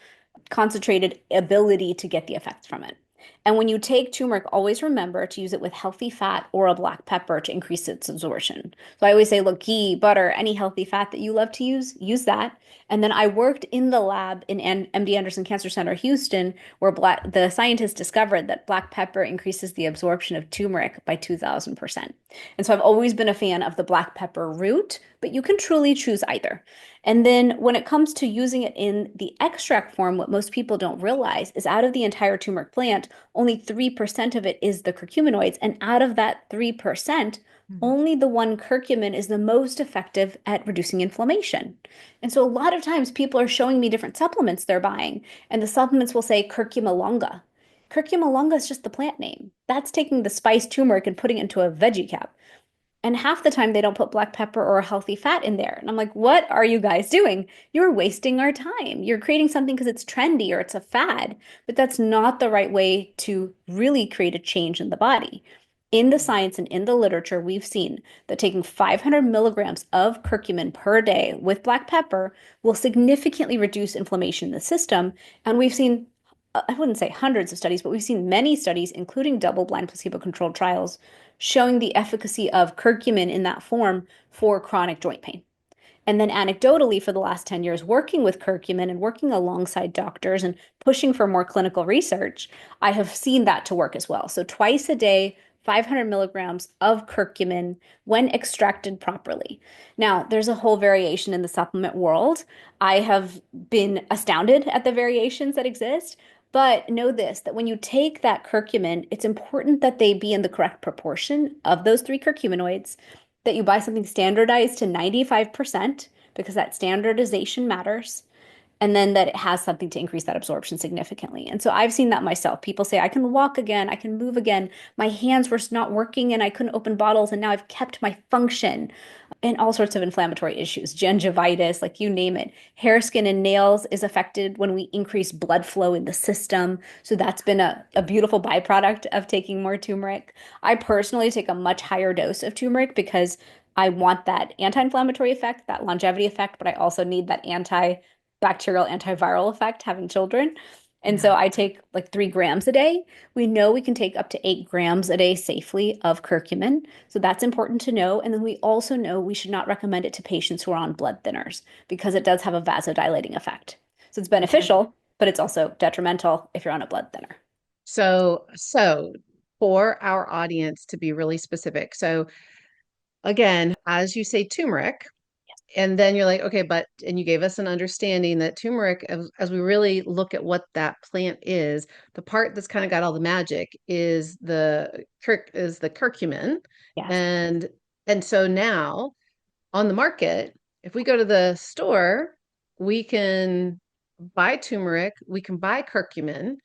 concentrated ability to get the effects from it. And when you take turmeric, always remember to use it with healthy fat or a black pepper to increase its absorption. So I always say, look, ghee, butter, any healthy fat that you love to use that. And then I worked in the lab in MD Anderson Cancer Center, Houston, where the scientists discovered that black pepper increases the absorption of turmeric by 2,000%. And so I've always been a fan of the black pepper root, but you can truly choose either. And then when it comes to using it in the extract form, what most people don't realize is out of the entire turmeric plant, only 3% of it is the curcuminoids. And out of that 3%,
Mhm.
only the one curcumin is the most effective at reducing inflammation. And so a lot of times people are showing me different supplements they're buying, and the supplements will say curcuma longa. Curcuma longa is just the plant name. That's taking the spice turmeric and putting it into a veggie cap. And half the time they don't put black pepper or a healthy fat in there. And I'm like, what are you guys doing? You're wasting our time. You're creating something because it's trendy or it's a fad, but that's not the right way to really create a change in the body. In the science and in the literature, we've seen that taking 500 milligrams of curcumin per day with black pepper will significantly reduce inflammation in the system. And we've seen I wouldn't say hundreds of studies, but we've seen many studies, including double-blind placebo-controlled trials, showing the efficacy of curcumin in that form for chronic joint pain. And then anecdotally, for the last 10 years, working with curcumin and working alongside doctors and pushing for more clinical research, I have seen that to work as well. So twice a day, 500 milligrams of curcumin when extracted properly. Now, there's a whole variation in the supplement world. I have been astounded at the variations that exist. But know this, that when you take that curcumin, it's important that they be in the correct proportion of those three curcuminoids, that you buy something standardized to 95% because that standardization matters, and then that it has something to increase that absorption significantly. And so I've seen that myself. People say, I can walk again, I can move again. My hands were not working and I couldn't open bottles, and now I've kept my function. And all sorts of inflammatory issues, gingivitis, like you name it. Hair, skin, and nails is affected when we increase blood flow in the system. So that's been a beautiful byproduct of taking more turmeric. I personally take a much higher dose of turmeric because I want that anti-inflammatory effect, that longevity effect, but I also need that antibacterial, antiviral effect having children. And so
Yeah.
I take like 3 grams a day. We know we can take up to 8 grams a day safely of curcumin. So that's important to know. And then we also know we should not recommend it to patients who are on blood thinners because it does have a vasodilating effect. So it's
Okay.
beneficial, but it's also detrimental if you're on a blood thinner.
So for our audience to be really specific. So again, as you say, turmeric, and then you're like, okay, and you gave us an understanding that turmeric, as we really look at what that plant is, the part that's kind of got all the magic is the curcumin.
Yes.
And and so now on the market, if we go to the store, we can buy turmeric, we can buy curcumin.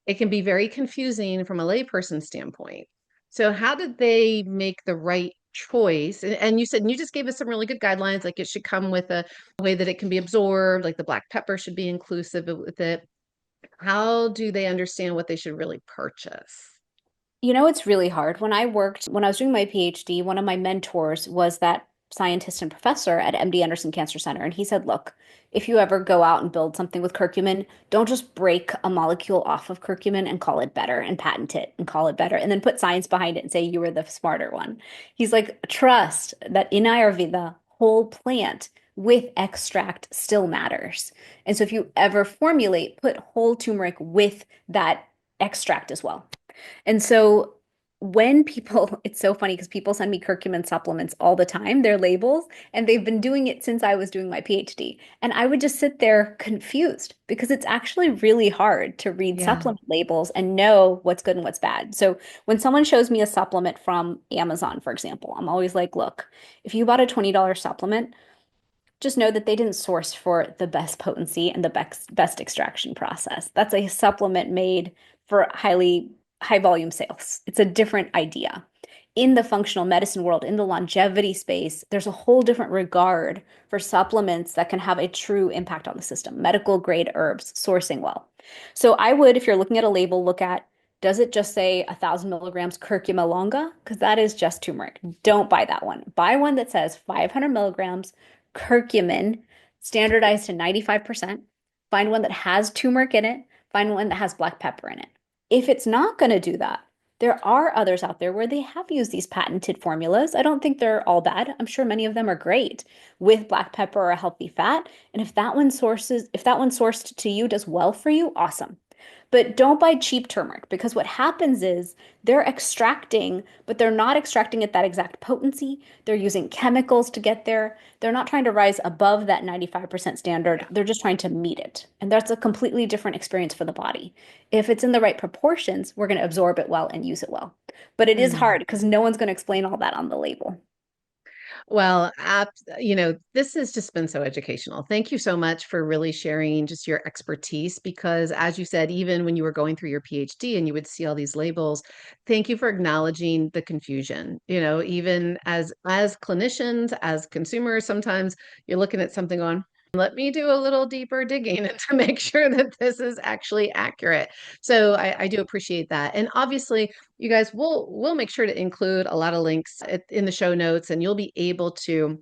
It can be very confusing from a layperson standpoint. So how did they make the right choice? And you said, and you just gave us some really good guidelines, like it should come with a way that it can be absorbed, like the black pepper should be inclusive with it. How do they understand what they should really purchase?
You know, it's really hard. When I was doing my PhD, one of my mentors was that scientist and professor at MD Anderson Cancer Center. And he said, look, if you ever go out and build something with curcumin, don't just break a molecule off of curcumin and call it better and patent it and call it better and then put science behind it and say you were the smarter one. He's like, trust that in Ayurveda, whole plant with extract still matters. And so if you ever formulate, put whole turmeric with that extract as well. And so when people, it's so funny because people send me curcumin supplements all the time, their labels, and they've been doing it since I was doing my PhD. And I would just sit there confused because it's actually really hard to read
Yeah.
supplement labels and know what's good and what's bad. So when someone shows me a supplement from Amazon, for example, I'm always like, look, if you bought a $20 supplement, just know that they didn't source for the best potency and the best extraction process. That's a supplement made for high volume sales. It's a different idea. In the functional medicine world, in the longevity space, there's a whole different regard for supplements that can have a true impact on the system, medical grade herbs, sourcing well. So I would, if you're looking at a label, look at, does it just say 1,000 milligrams curcuma longa? Because that is just turmeric. Don't buy that one. Buy one that says 500 milligrams curcumin, standardized to 95%. Find one that has turmeric in it. Find one that has black pepper in it. If it's not going to do that, there are others out there where they have used these patented formulas. I don't think they're all bad. I'm sure many of them are great with black pepper or a healthy fat. And if that one sourced to you does well for you, awesome. But don't buy cheap turmeric because what happens is they're extracting, but they're not extracting at that exact potency. They're using chemicals to get there. They're not trying to rise above that 95% standard. They're just trying to meet it. And that's a completely different experience for the body. If it's in the right proportions, we're going to absorb it well and use it well. But it is
Mm.
hard because no one's going to explain all that on the label.
Well, this has just been so educational. Thank you so much for really sharing just your expertise because as you said, even when you were going through your PhD and you would see all these labels, thank you for acknowledging the confusion. Even as clinicians, as consumers, sometimes you're looking at something on, let me do a little deeper digging to make sure that this is actually accurate. So I do appreciate that. And obviously, you guys, we'll make sure to include a lot of links in the show notes, and you'll be able to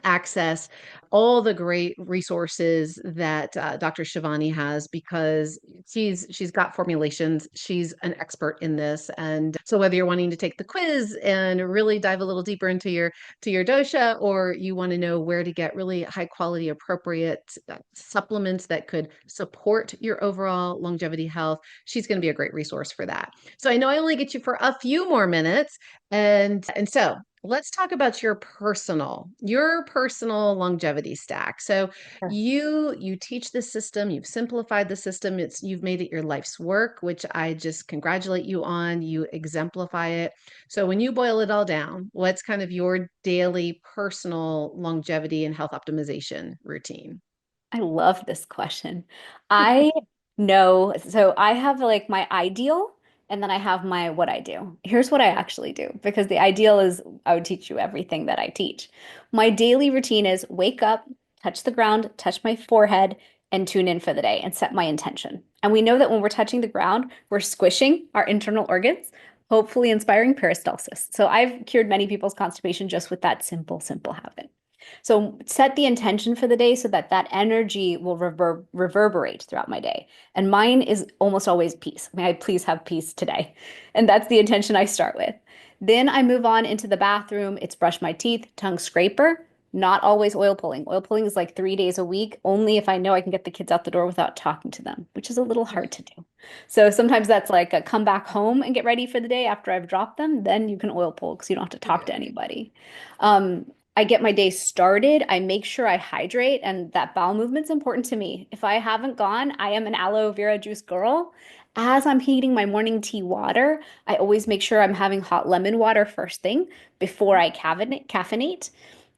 access all the great resources that Dr. Shivani has, because she's got formulations. She's an expert in this, and so whether you're wanting to take the quiz and really dive a little deeper into your dosha, or you want to know where to get really high quality, appropriate supplements that could support your overall longevity health, she's going to be a great resource for that. So I know I only get you for a few more minutes, and so let's talk about your personal longevity stack. So
Sure.
you teach the system, you've simplified the system, you've made it your life's work, which I just congratulate you on. You exemplify it. So when you boil it all down, what's kind of your daily personal longevity and health optimization routine?
I love this question. I know, so I have like my ideal and then I have my what I do. Here's what I actually do, because the ideal is I would teach you everything that I teach. My daily routine is wake up, touch the ground, touch my forehead, and tune in for the day and set my intention. And we know that when we're touching the ground, we're squishing our internal organs, hopefully inspiring peristalsis. So I've cured many people's constipation just with that simple habit. So set the intention for the day so that that energy will reverberate throughout my day. And mine is almost always peace. May I please have peace today? And that's the intention I start with. Then I move on into the bathroom. It's brush my teeth, tongue scraper, not always oil pulling. Oil pulling is like 3 days a week, only if I know I can get the kids out the door without talking to them, which is a little hard to do. So sometimes that's like a come back home and get ready for the day after I've dropped them. Then you can oil pull because you don't have to talk to anybody. Um, I get my day started. I make sure I hydrate, and that bowel movement's important to me. If I haven't gone, I am an aloe vera juice girl. As I'm heating my morning tea water, I always make sure I'm having hot lemon water first thing before I caffeinate.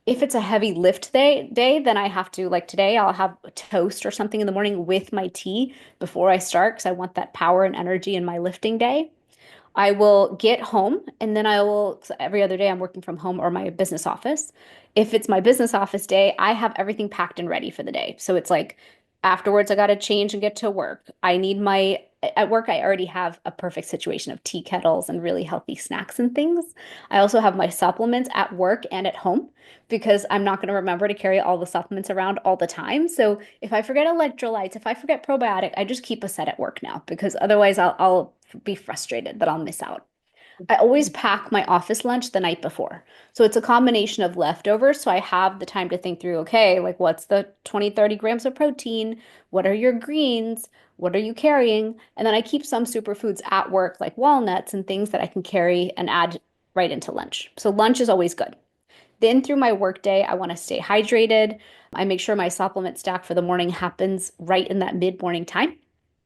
If it's a heavy lift day, then I have to, like today, I'll have a toast or something in the morning with my tea before I start because I want that power and energy in my lifting day. I will get home and then I will, so every other day I'm working from home or my business office. If it's my business office day, I have everything packed and ready for the day. So it's like afterwards, I got to change and get to work. At work, I already have a perfect situation of tea kettles and really healthy snacks and things. I also have my supplements at work and at home because I'm not going to remember to carry all the supplements around all the time. So if I forget electrolytes, if I forget probiotic, I just keep a set at work now because otherwise I'll be frustrated that I'll miss out. I always pack my office lunch the night before. So it's a combination of leftovers. So I have the time to think through, okay, like what's the 20, 30 grams of protein? What are your greens? What are you carrying? And then I keep some superfoods at work, like walnuts and things that I can carry and add right into lunch. So lunch is always good. Then through my workday, I want to stay hydrated. I make sure my supplement stack for the morning happens right in that mid-morning time.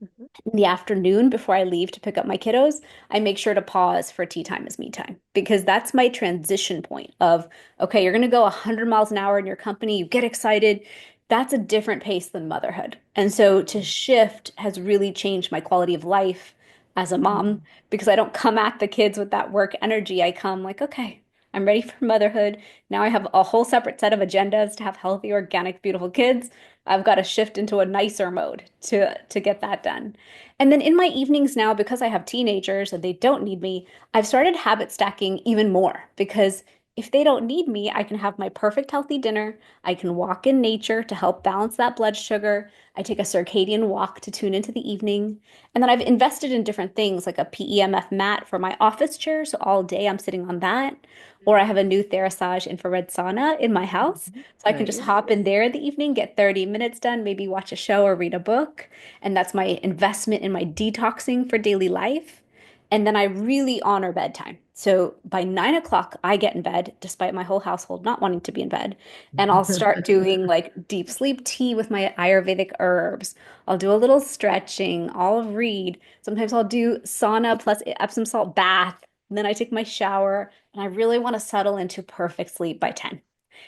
Mhm.
In the afternoon before I leave to pick up my kiddos, I make sure to pause for tea time as me time because that's my transition point of, okay, you're going to go 100 miles an hour in your company, you get excited. That's a different pace than motherhood. And so to shift has really changed my quality of life as a mom because I don't come at the kids with that work energy. I come like, okay, I'm ready for motherhood. Now I have a whole separate set of agendas to have healthy, organic, beautiful kids. I've got to shift into a nicer mode to get that done. And then in my evenings now, because I have teenagers and they don't need me, I've started habit stacking even more because if they don't need me, I can have my perfect healthy dinner. I can walk in nature to help balance that blood sugar. I take a circadian walk to tune into the evening. And then I've invested in different things like a PEMF mat for my office chair. So all day I'm sitting on that. Or I have a new Therasage infrared sauna in my house.
Mhm.
So I can just
Nice.
hop in there in the evening, get 30 minutes done, maybe watch a show or read a book. And that's my investment in my detoxing for daily life. And then I really honor bedtime. So by 9 o'clock, I get in bed, despite my whole household not wanting to be in bed. And I'll start doing like deep sleep tea with my Ayurvedic herbs. I'll do a little stretching. I'll read. Sometimes I'll do sauna plus Epsom salt bath. And then I take my shower. And I really want to settle into perfect sleep by 10.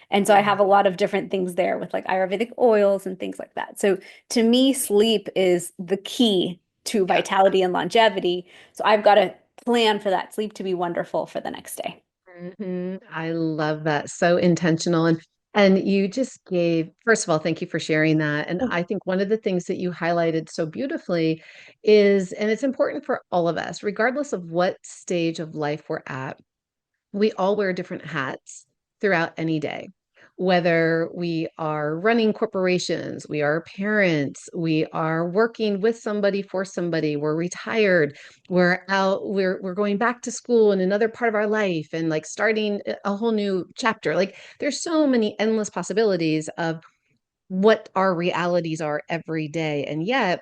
And so I
Yeah.
have a lot of different things there with like Ayurvedic oils and things like that. So to me, sleep is the key to
Yeah.
vitality and longevity. So I've got to plan for that sleep to be wonderful for the next day.
I love that. So intentional. And you just gave, first of all, thank you for sharing that. And I think one of the things that you highlighted so beautifully is, and it's important for all of us, regardless of what stage of life we're at, we all wear different hats throughout any day. whether we are running corporations, we are parents, we are working with somebody for somebody, we're retired, we're going back to school in another part of our life and like starting a whole new chapter. Like there's so many endless possibilities of what our realities are every day. And yet,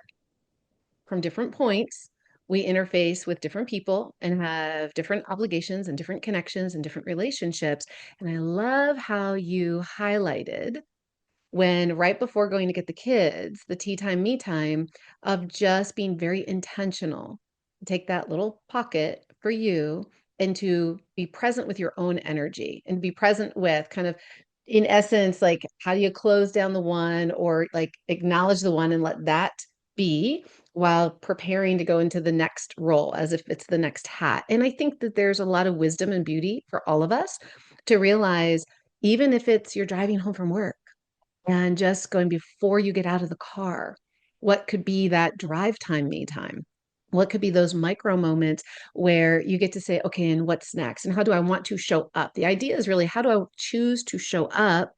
from different points, we interface with different people and have different obligations and different connections and different relationships. And I love how you highlighted when right before going to get the kids, the tea time, me time of just being very intentional. Take that little pocket for you and to be present with your own energy and be present with kind of, in essence, like how do you close down the one or like acknowledge the one and let that be while preparing to go into the next role as if it's the next hat. And I think that there's a lot of wisdom and beauty for all of us to realize, even if it's you're driving home from work and just going before you get out of the car, what could be that drive time, me time? What could be those micro moments where you get to say, okay, and what's next? And how do I want to show up? The idea is really, how do I choose to show up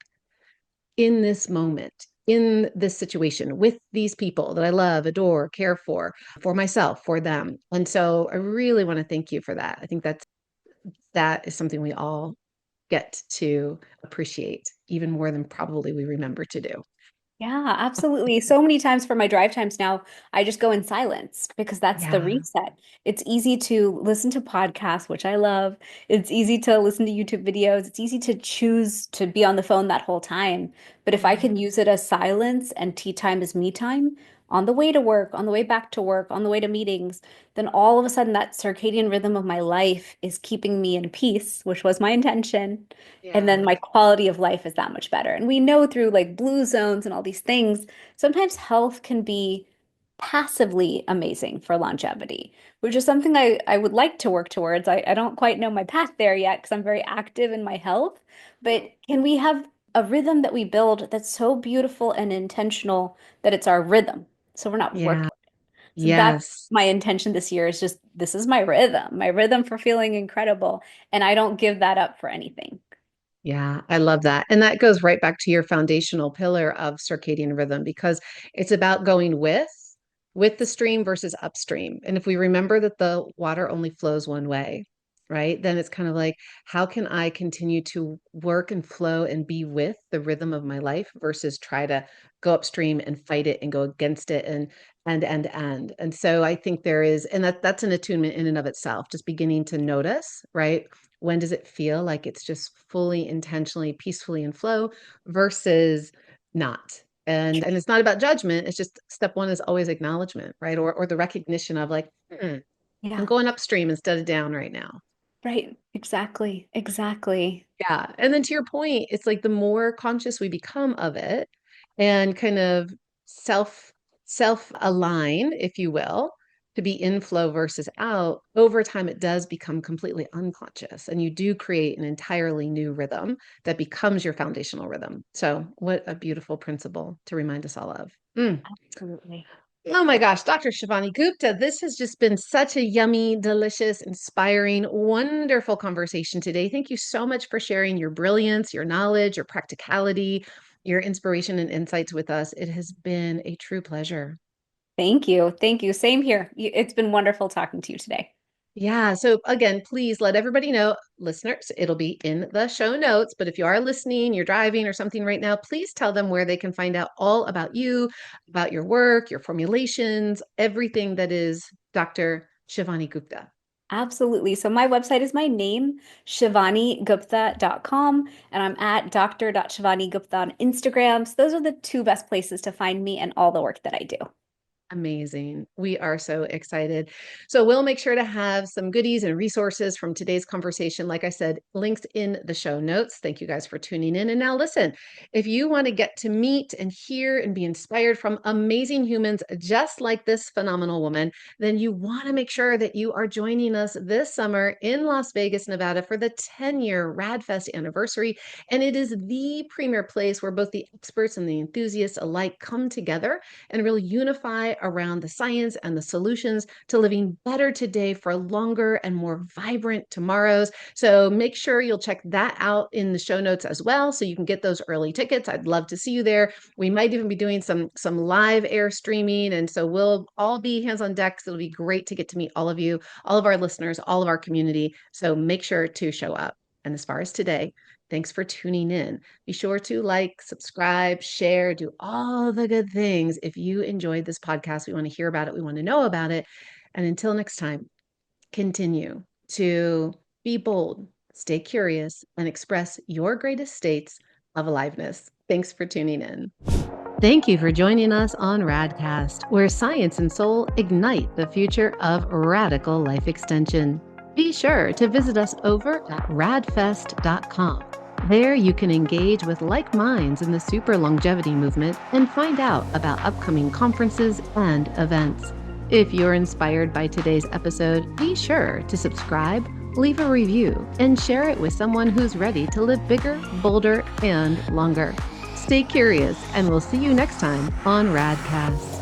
in this moment, in this situation, with these people that I love, adore, care for myself, for them? And so I really want to thank you for that. I think that is something we all get to appreciate even more than probably we remember to do.
Yeah, absolutely. So many times for my drive times now, I just go in silence because that's the
Yeah.
reset. It's easy to listen to podcasts, which I love. It's easy to listen to YouTube videos. It's easy to choose to be on the phone that whole time. But if I
Yeah.
can use it as silence and tea time as me time, on the way to work, on the way back to work, on the way to meetings, then all of a sudden that circadian rhythm of my life is keeping me in peace, which was my intention. And then
Yeah.
my quality of life is that much better. And we know through like blue zones and all these things, sometimes health can be passively amazing for longevity, which is something I would like to work towards. I don't quite know my path there yet because I'm very active in my health. But can we have a rhythm that we build that's so beautiful and intentional that it's our rhythm? So we're not
Yeah.
working. So that's
Yes.
my intention this year is just this is my rhythm for feeling incredible. And I don't give that up for anything.
Yeah, I love that. And that goes right back to your foundational pillar of circadian rhythm because it's about going with the stream versus upstream. And if we remember that the water only flows one way, right? Then it's kind of like, how can I continue to work and flow and be with the rhythm of my life versus try to go upstream and fight it and go against it and. And so I think there is, and that's an attunement in and of itself, just beginning to notice, right? When does it feel like it's just fully intentionally, peacefully in flow versus not? And it's not about judgment. It's just step one is always acknowledgement, right? Or the recognition of like, I'm
Yeah.
going upstream instead of down right now.
Right. Exactly. Exactly.
Yeah. And then to your point, it's like the more conscious we become of it and kind of self self align, if you will, to be in flow versus out, over time it does become completely unconscious and you do create an entirely new rhythm that becomes your foundational rhythm. So, what a beautiful principle to remind us all of. Mm.
Absolutely.
Oh my gosh, Dr. Shivani Gupta, this has just been such a yummy, delicious, inspiring, wonderful conversation today. Thank you so much for sharing your brilliance, your knowledge, your practicality, your inspiration and insights with us. It has been a true pleasure.
Thank you. Thank you. Same here. It's been wonderful talking to you today.
Yeah. So again, please let everybody know, listeners, it'll be in the show notes. But if you are listening, you're driving or something right now, please tell them where they can find out all about you, about your work, your formulations, everything that is Dr. Shivani Gupta.
Absolutely. So my website is my name, shivanigupta.com, and I'm at dr.shivanigupta on Instagram. So those are the two best places to find me and all the work that I do.
Amazing. We are so excited. So we'll make sure to have some goodies and resources from today's conversation. Like I said, links in the show notes. Thank you guys for tuning in. And now listen, if you want to get to meet and hear and be inspired from amazing humans just like this phenomenal woman, then you want to make sure that you are joining us this summer in Las Vegas, Nevada for the 10-year RadFest anniversary. And it is the premier place where both the experts and the enthusiasts alike come together and really unify website around the science and the solutions to living better today for longer and more vibrant tomorrows. So make sure you'll check that out in the show notes as well, so you can get those early tickets. I'd love to see you there. We might even be doing some live air streaming, and so we'll all be hands on deck. So it'll be great to get to meet all of you, all of our listeners, all of our community. So make sure to show up. And as far as today, thanks for tuning in. Be sure to like, subscribe, share, do all the good things. If you enjoyed this podcast, we want to hear about it. We want to know about it. And until next time, continue to be bold, stay curious, and express your greatest states of aliveness. Thanks for tuning in. Thank you for joining us on RAADcast, where science and soul ignite the future of radical life extension. Be sure to visit us over at radfest.com. There you can engage with like minds in the super longevity movement and find out about upcoming conferences and events. If you're inspired by today's episode, be sure to subscribe, leave a review, and share it with someone who's ready to live bigger, bolder, and longer. Stay curious, and we'll see you next time on RAADcast.